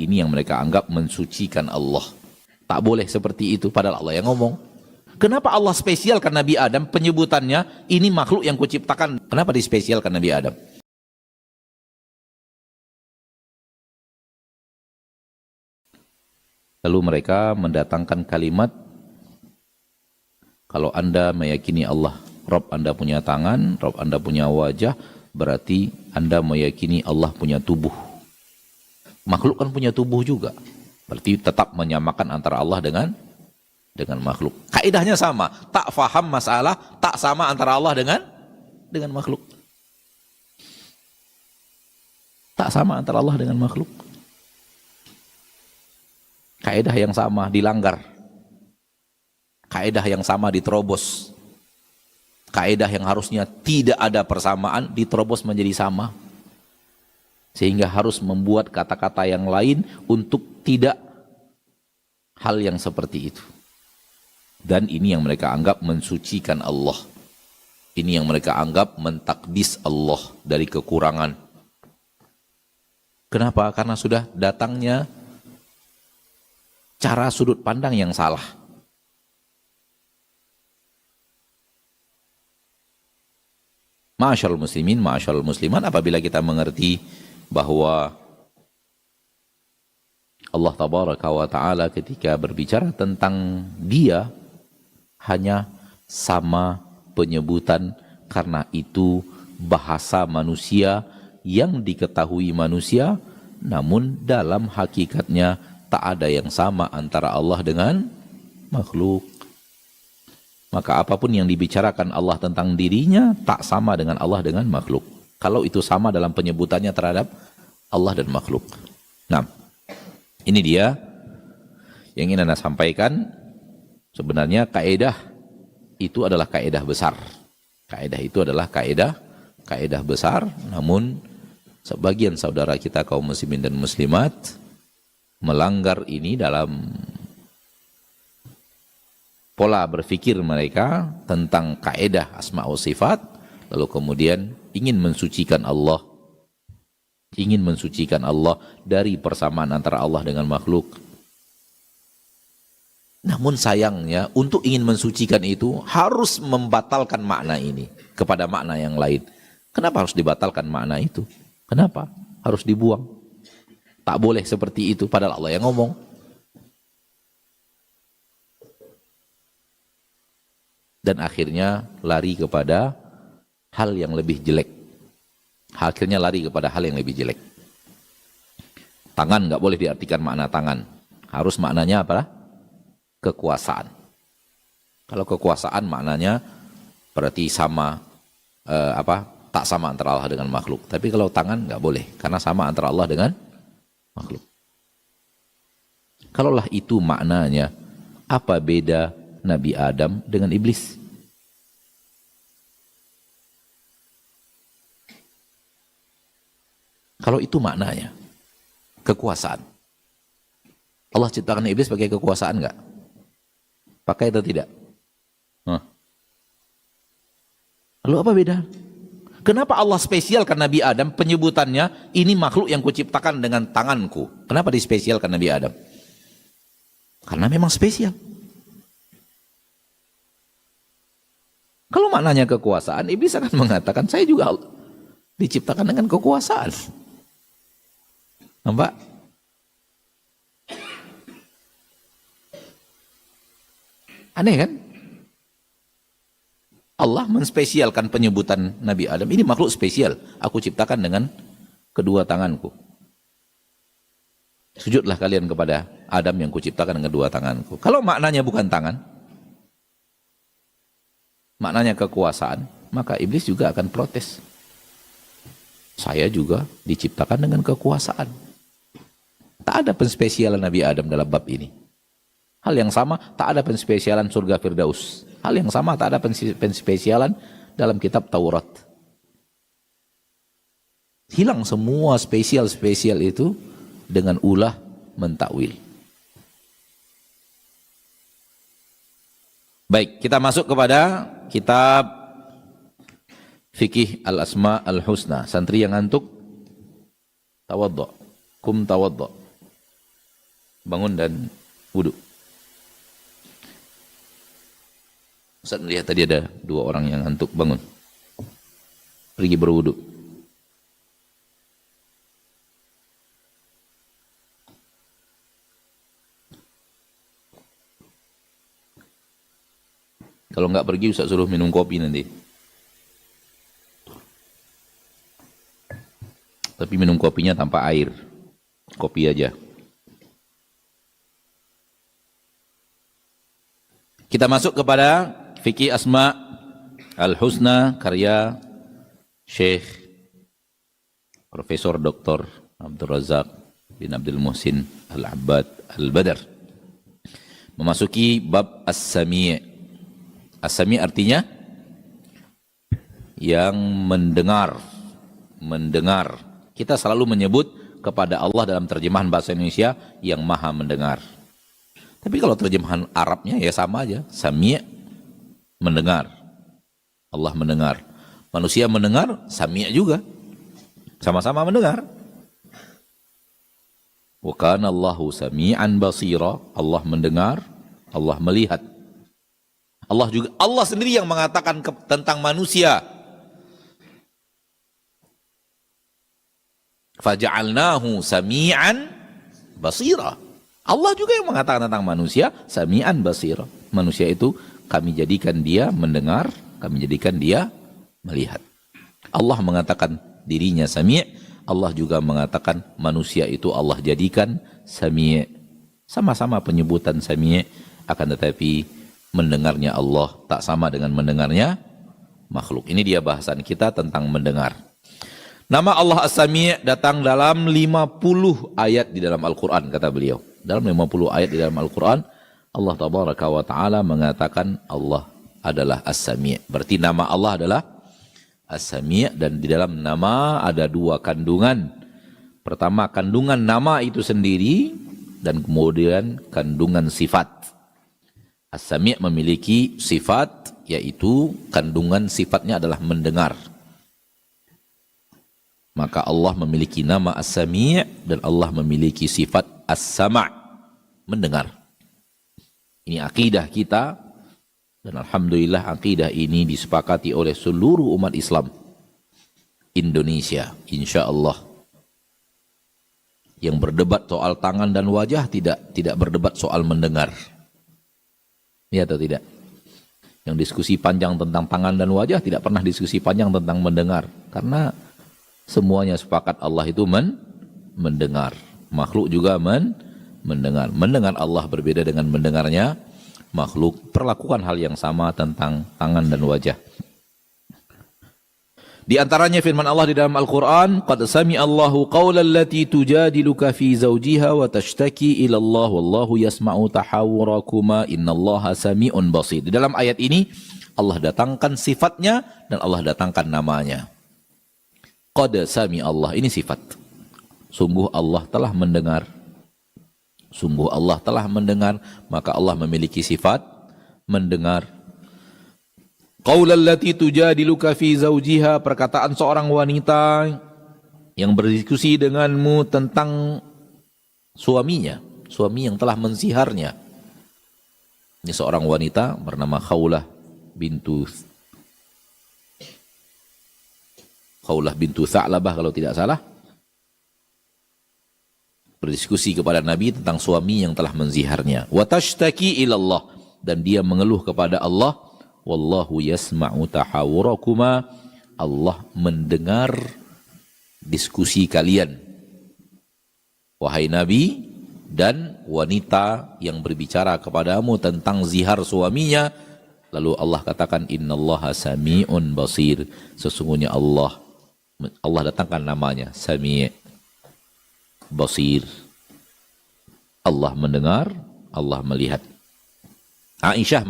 ini yang mereka anggap mensucikan Allah. Tak boleh seperti itu, padahal Allah yang ngomong. Kenapa Allah spesialkan Nabi Adam penyebutannya, ini makhluk yang kuciptakan? Kenapa dispesialkan Nabi Adam? Lalu mereka mendatangkan kalimat, kalau Anda meyakini Allah, Rabb Anda punya tangan, Rabb Anda punya wajah, berarti Anda meyakini Allah punya tubuh. Makhluk kan punya tubuh juga. Berarti tetap menyamakan antara Allah dengan makhluk. Kaidahnya sama, tak faham masalah, tak sama antara Allah dengan makhluk. Tak sama antara Allah dengan makhluk. Kaidah yang sama dilanggar. Kaidah yang sama diterobos. Kaidah yang harusnya tidak ada persamaan diterobos menjadi sama. Sehingga harus membuat kata-kata yang lain untuk tidak hal yang seperti itu. Dan ini yang mereka anggap mensucikan Allah. Ini yang mereka anggap mentakdis Allah dari kekurangan. Kenapa? Karena sudah datangnya cara sudut pandang yang salah. Ma'asyarul muslimin, ma'asyarul musliman, apabila kita mengerti bahwa Allah tabaraka wa ta'ala ketika berbicara tentang dia hanya sama penyebutan, karena itu bahasa manusia yang diketahui manusia, namun dalam hakikatnya tak ada yang sama antara Allah dengan makhluk. Maka apapun yang dibicarakan Allah tentang dirinya tak sama dengan Allah dengan makhluk. Kalau itu sama dalam penyebutannya terhadap Allah dan makhluk. Nah, ini dia yang ingin Anda sampaikan. Sebenarnya kaidah itu adalah kaidah besar. Kaidah itu adalah kaidah besar, namun sebagian saudara kita kaum muslimin dan muslimat melanggar ini dalam pola berpikir mereka tentang kaidah asma wa sifat, lalu kemudian ingin mensucikan Allah dari persamaan antara Allah dengan makhluk. Namun sayangnya untuk ingin mensucikan itu harus membatalkan makna ini kepada makna yang lain. Kenapa harus dibatalkan makna itu? Kenapa harus dibuang? Tak boleh seperti itu, padahal Allah yang ngomong. Dan akhirnya lari kepada hal yang lebih jelek. Akhirnya lari kepada hal yang lebih jelek. Tangan nggak boleh diartikan makna tangan. Harus maknanya apa? Kekuasaan. Kalau kekuasaan maknanya berarti sama tak sama antara Allah dengan makhluk. Tapi kalau tangan nggak boleh, karena sama antara Allah dengan makhluk. Kalaulah itu maknanya, apa beda Nabi Adam dengan iblis? Kalau itu maknanya, kekuasaan. Allah ciptakan iblis pakai kekuasaan enggak? Pakai atau tidak? Lalu apa beda? Kenapa Allah spesialkan Nabi Adam penyebutannya, ini makhluk yang kuciptakan dengan tanganku? Kenapa dispesialkan Nabi Adam? Karena memang spesial. Kalau maknanya kekuasaan, iblis akan mengatakan, saya juga diciptakan dengan kekuasaan. Nampak? Aneh kan? Allah menspesialkan penyebutan Nabi Adam, ini makhluk spesial, aku ciptakan dengan kedua tanganku. Sujudlah kalian kepada Adam yang kuciptakan dengan kedua tanganku. Kalau maknanya bukan tangan, maknanya kekuasaan, maka iblis juga akan protes. Saya juga diciptakan dengan kekuasaan. Tak ada penspesialan Nabi Adam dalam bab ini. Hal yang sama, tak ada penspesialan surga Firdaus. Hal yang sama, tak ada penspesialan dalam kitab Taurat. Hilang semua spesial-spesial itu dengan ulah mentakwil. Baik, kita masuk kepada kitab Fikih Al-Asma Al-Husna. Santri yang ngantuk, tawaddo. Kum tawaddo. bangun dan wudhu. Ustaz melihat tadi ada 2 orang yang ngantuk, bangun, pergi berwudhu. Kalau nggak pergi, Ustaz suruh minum kopi nanti. Tapi minum kopinya tanpa air, kopi aja. Kita masuk kepada Fikih Asma Al-Husna karya Syekh Profesor Dr. Abdul Razak bin Abdul Muhsin Al-Abbad Al-Badar. Memasuki bab As-Sami'. As-Sami' artinya yang mendengar. Mendengar. Kita selalu menyebut kepada Allah dalam terjemahan bahasa Indonesia yang maha mendengar. Tapi kalau terjemahan Arabnya ya sama aja. Sami' mendengar. Allah mendengar. Manusia mendengar, sami' juga. Sama-sama mendengar. Wa kana Allahu sami'an basira. Allah mendengar, Allah melihat. Allah sendiri yang mengatakan tentang manusia. Faja'alnahu sami'an basira. Allah juga yang mengatakan tentang manusia, sami'an basira. Manusia itu kami jadikan dia mendengar, kami jadikan dia melihat. Allah mengatakan dirinya sami', Allah juga mengatakan manusia itu Allah jadikan sami'. Sama-sama penyebutan sami', akan tetapi mendengarnya Allah tak sama dengan mendengarnya makhluk. Ini dia bahasan kita tentang mendengar. Nama Allah As-Sami' datang dalam 50 ayat di dalam Al-Quran, kata beliau. Dalam 50 ayat di dalam Al-Quran, Allah Tabaraka wa Ta'ala mengatakan Allah adalah As-Sami'. Berarti nama Allah adalah As-Sami', dan di dalam nama ada 2 kandungan. Pertama, kandungan nama itu sendiri, dan kemudian kandungan sifat. As-Sami' memiliki sifat, yaitu kandungan sifatnya adalah mendengar. Maka Allah memiliki nama As-Sami' dan Allah memiliki sifat As-Sama', mendengar. Ini akidah kita, dan alhamdulillah akidah ini disepakati oleh seluruh umat Islam Indonesia, insya Allah. Yang berdebat soal tangan dan wajah tidak berdebat soal mendengar. Ya atau tidak? Yang diskusi panjang tentang tangan dan wajah tidak pernah diskusi panjang tentang mendengar, karena semuanya sepakat Allah itu mendengar. Makhluk juga mendengar. Mendengar Allah berbeda dengan mendengarnya makhluk. Perlakukan hal yang sama tentang tangan dan wajah. Di antaranya firman Allah di dalam Al-Quran, Qad sami'allahu qawla allati tujadiluka fi zawjiha wa tashtaki ila Allah wallahu yasma'u tahawurakuma innallaha sami'un basir. Di dalam ayat ini Allah datangkan sifatnya dan Allah datangkan namanya. Qad sami'allah, ini sifat. Sungguh Allah telah mendengar. Sungguh Allah telah mendengar, maka Allah memiliki sifat mendengar. Qaulal lati tujadiluka fi zawjiha, perkataan seorang wanita yang berdiskusi denganmu tentang suaminya, suami yang telah menziharnya. Ini seorang wanita bernama Khawlah bintu Tha'labah kalau tidak salah, berdiskusi kepada Nabi tentang suami yang telah menziharnya. Wa tashtaki ilallah, dan dia mengeluh kepada Allah. Wallahu yasma'u tahawurakuma, Allah mendengar diskusi kalian. Wahai Nabi dan wanita yang berbicara kepadamu tentang zihar suaminya. Lalu Allah katakan innallaha sami'un basir. Sesungguhnya Allah datangkan namanya Sami', Basir. Allah mendengar, Allah melihat. Aisyah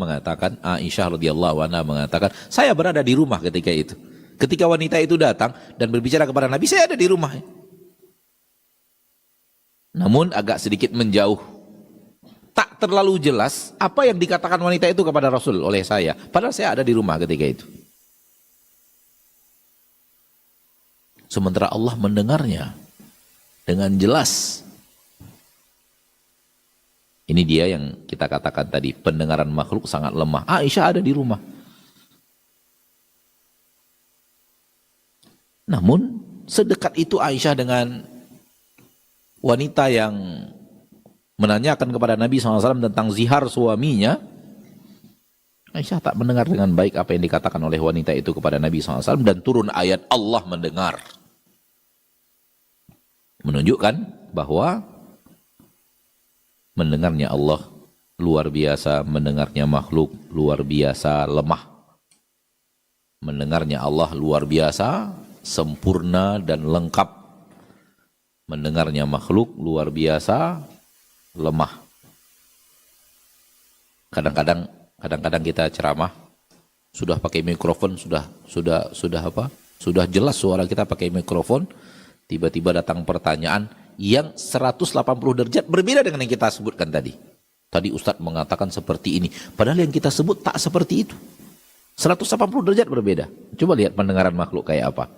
radhiyallahu anha mengatakan, saya berada di rumah ketika itu. Ketika wanita itu datang dan berbicara kepada Nabi, saya ada di rumah. Namun agak sedikit menjauh. Tak terlalu jelas apa yang dikatakan wanita itu kepada Rasul oleh saya. Padahal saya ada di rumah ketika itu. Sementara Allah mendengarnya dengan jelas. Ini dia yang kita katakan tadi, pendengaran makhluk sangat lemah. Aisyah ada di rumah. Namun sedekat itu Aisyah dengan wanita yang menanyakan kepada Nabi SAW tentang zihar suaminya, Aisyah tak mendengar dengan baik apa yang dikatakan oleh wanita itu kepada Nabi SAW, dan turun ayat Allah mendengar. Menunjukkan bahwa mendengarnya Allah luar biasa, mendengarnya makhluk luar biasa lemah. Mendengarnya Allah luar biasa, sempurna dan lengkap. Mendengarnya makhluk luar biasa, lemah. Kadang-kadang kita ceramah sudah pakai mikrofon, sudah jelas suara kita pakai mikrofon, tiba-tiba datang pertanyaan yang 180 derajat berbeda dengan yang kita sebutkan tadi. Tadi Ustadz mengatakan seperti ini, padahal yang kita sebut tak seperti itu. 180 derajat berbeda. Coba lihat pendengaran makhluk kayak apa.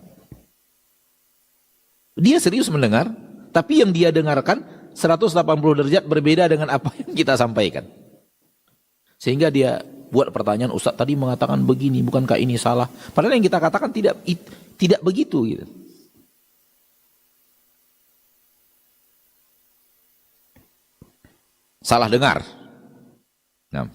Dia serius mendengar, tapi yang dia dengarkan 180 derajat berbeda dengan apa yang kita sampaikan. Sehingga dia buat pertanyaan, Ustadz tadi mengatakan begini, bukankah ini salah? Padahal yang kita katakan tidak begitu gitu. Salah dengar. Nah.